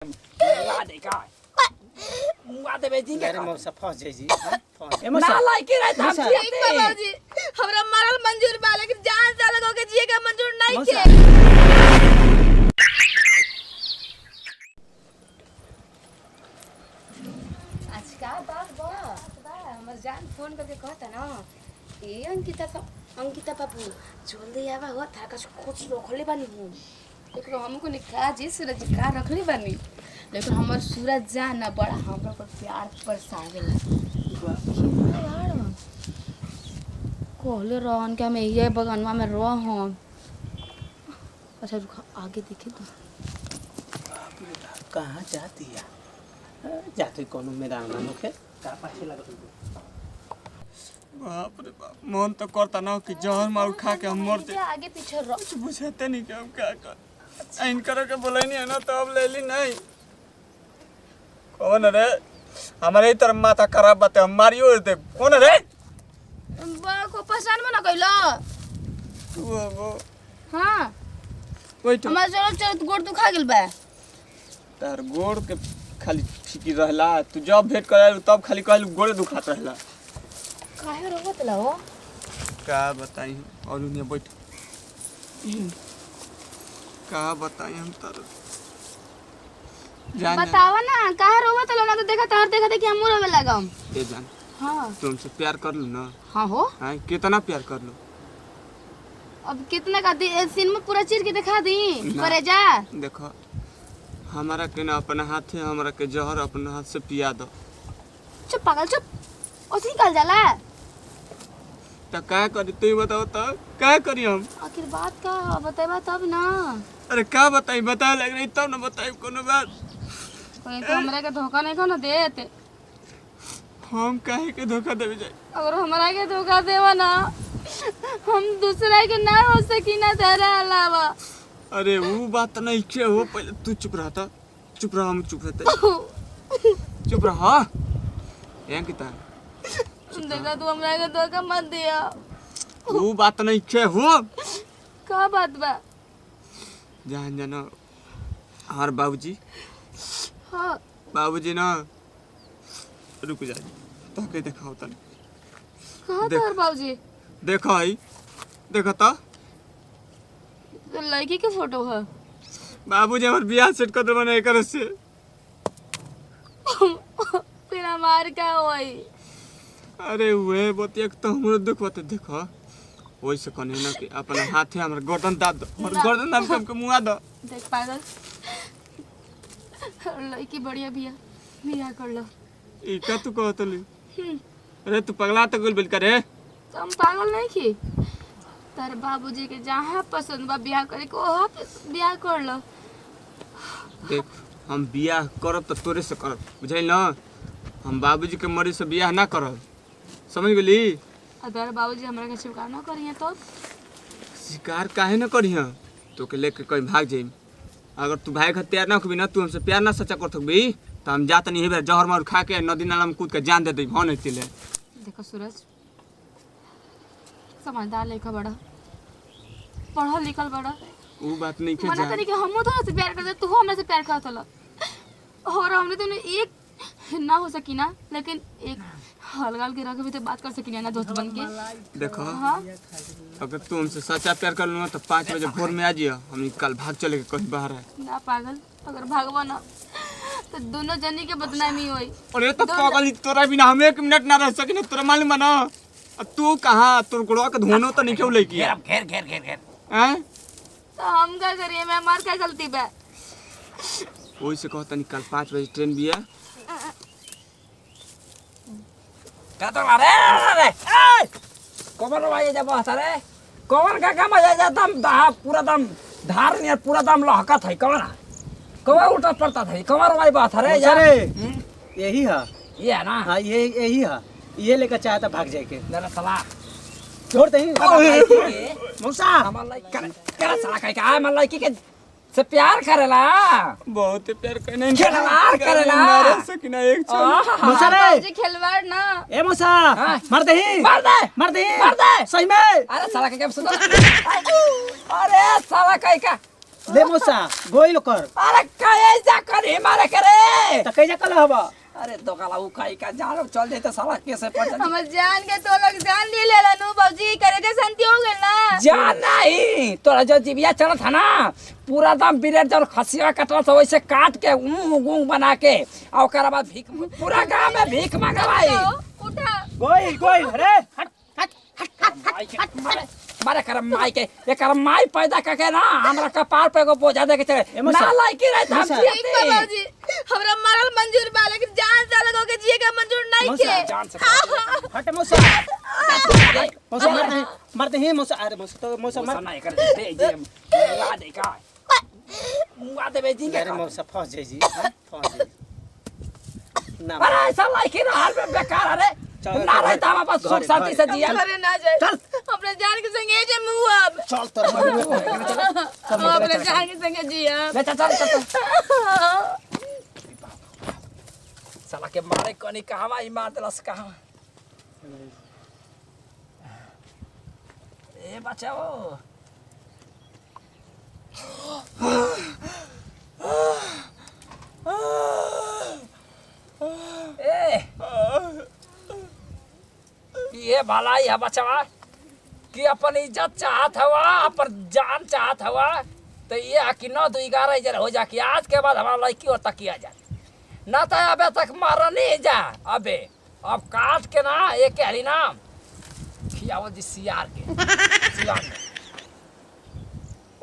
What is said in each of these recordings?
मुआ दे का मुआ दे बेजी के अरे मौसा फंस जाई जी फंस ए ना लायक रहता हम ठीक बा बाबूजी हमरा मरल मंजूर बा लेकिन जान से अलग होके जिए का मंजूर नहीं के। आज का बात बा हमर जान फोन करके कहता ना ए अंकिता बाबू जल्दी आवा हो थारा का कुछ रखले बानी हूं लेकिन हमको निकाह जी सूरज का रखले बानी लेकिन हमर सूरज जान ना बड़ा हमरा पर प्यार बरसावेला कहले रहन के हम ये बगनवा में रह अच्छा रुक आगे देखे तो कहां जाती है जाते कोनो मैदान में के का पाछे लगत बाप रे बाप मन तो करता ना कि जहर मार खा के हम मर जाए आगे पीछे रह कुछ बुझाते नहीं कि हम क्या कर इन करे के बोले नहीं है ना तो अब ले ली नहीं कौन रे हमारे इधर माथा खराब बात है हम मारियो दे कौन रे बा को पहचान में ना कइलो वो हां कोई तो हमार चलो चल गोड़ दुखा गेल बा तार गोड़ के खाली फिकी रहला तू जब भेंट करे तब खाली कहल गोड़ दुखात रहला काहे रोवत ला हो का बताई और उन्हें बैठ का बताई हम तार जान बतावा ना काहे रोवत ला ना तो देखा कि हम रोवे लागम ए जान हां तुमसे प्यार कर लूं ना हां हो हां कितना प्यार कर लो अब कितना का सीन में पूरा चीर के दिखा दी ना। करे जा देखो हमारा के ना अपना हाथ है हमारा के जहर अपना हाथ से पिया दो चुप पागल चुप ओसी निकल जाला तो क्या करी तू बताओ तो क्या करी हम आखिर बात का बताइबा तब ना अरे क्या बताई बता लग रही तब ना बताई कोनो बात कोई तो हमरा के धोखा नहीं कोनो देत हम काहे के धोखा देवे जाए अगर हमरा के धोखा देवा ना हम दूसरा के ना हो सकी ना तेरा अलावा अरे वो बात नहीं के हो पहले तू चुप रहता चुप रहा हम चुप रहते चुप रहा यहाँ किता देखा तू हमरा के धोखा मत दिया वो बात नहीं के हो का बात बा जान जानो हमारे बाबूजी हां बाबूजी ना रुक जा तो के दिखाओ तन कहां देख। तार बाबूजी देखो आई देखो तो तो लड़की के फोटो है बाबूजी हमार बियाह सेट कर देबो नहीं करे से फिर हमार का होई अरे वे बतिया तो हमरो दुख बते देखो वैसे कने ना कि अपना हाथे हमर गर्दन दाब दो हमर गर्दन दाब के हमके मुआ दो देख पागल लड़की बढ़िया बिया कर लो ई का तू कहत ली अरे तू पगला तो गेल बिल करे तो हम पागल नहीं की तार बाबूजी के जहाँ पसंद बा बियाह करे को वहाँ पे बियाह कर लो देख हम बियाह करब तो तोरे से करब बुझाइल ना हम बाबूजी के मर्जी से बियाह ना करब समझ गेली अगर बाबूजी हमरा के स्वीकार ना करिए तो शिकार काहे ना करिह तो के लेके कहीं भाग जाइम अगर तू भाई का तैयार ना होबी ना तू हमसे प्यार ना सच्चा कर सकबी तो हम जात नहीं हेबे जहर मार खा के नदी नाला में कूद के जान दे देब हो नहीं तिले देखो सूरज समझदार लेखा बड़ा पढ़ल लिखल बड़ा वो बात नहीं के मना जान तनी कि हमो तो से प्यार करते तू हमरा से प्यार करत ल और हमने तो एक ना हो सकी ना लेकिन एक हलगल के रख भी तो बात कर सकी ना दोस्त बन के देखो हां अगर तू हमसे सच्चा प्यार कर लूँ तो 5 बजे भोर में आ जियो हम कल भाग चले के कहीं बाहर है ना पागल अगर भागवा ना तो दोनों जनी के बदनामी होई अरे तो पागल तोरा बिना हम 1 मिनट ना रह सकिन तोरा मालूम ना तू कहाँ तोर गोड़वा के धोनो तो नहीं क्यों लेकी है घेर हैं तो हम क्या करिए मैं हमार क्या गलती बा वही से कहता नहीं कल 5 बजे ट्रेन भी है का तो रे ए कमर वाजे जब रे कमर का काम आ जा दम पूरा दम धार नियर पूरा दम लहकत है कमर उठा पड़ता था कमर वाई बात रे यार यही है ये है ना हां ये यही है ये लेकर चाहता भाग जाए के जरा सला छोड़ दही मौसा हमर लाइक करे सला कह के आ मन लाइक के से प्यार करेला बहुत प्यार करने खिलवाड़ करेला मारे सकिना एक छोड़ मौसा रे बाबूजी खिलवाड़ ना ए मौसा हाँ। मार दही मार दे मार दही मार दे सही में अरे साला के क्या सुन अरे साला कह का ले मौसा गोइल कर अरे कैसा करी मारे करे त कैजा कल हबा अरे दोगला उ काई का जान चल जाते साला कैसे पड़ जाती हमर जान के तो लोग जान ले लेला नु बाबूजी करे के शांति हो गेल ना जान नहीं तोरा जो जीविया चला था ना पूरा दम बिरेट जब खसिया कटल तो वैसे काट के गुंग बना के और ओकरा बाद भीख पूरा गांव में भीख मंगवाई उठा गोइल अरे हट माई के मारे कर माई के एकर माई पैदा करके ना हमरा कपार पे को बोझा दे के चले ना लायकी रहता हम ठीक बा बाबूजी हमरा मरल मंजूर बा लेकिन जान से अलग होके जिए का मंजूर नहीं के जान से हट मौसा मौसा मारते हैं मौसा अरे मौसा तो मौसा मार नहीं कर दे जे मुआ दे का मुआ दे बेजी के अरे मौसा फंस जाई जी फंस जाई ना अरे ऐसा लायकी ना हाल में बेकार अरे ना रहता हम बस सुख शांति से जिया घरे ना जाए चल अपने जान के संगे जे मुंह अब चल तर अपने जान के संगे जिया ले चल साला के मारे कनी कहवा ई मार देलस कहवा ए बचाओ ए ये भलाई है बचवा कि अपन इज्जत चाहत हवा अपन जान चाहत हवा तो ये कि 9-2-11 इधर हो जा कि आज के बाद हमारा लड़की और तकिया जा ना तो अबे तक मारा नहीं जा अबे अब काट के ना एक हली नाम खियावो जी सियार के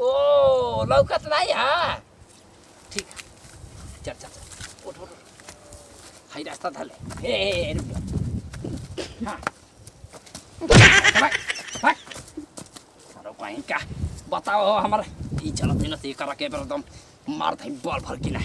ओ लौकत नहीं है ठीक है चल उठ हाई रास्ता धले हे हाँ कहीं का बताओ हमारे ई चलत नहीं करा के एकदम मार दे बॉल भर के ना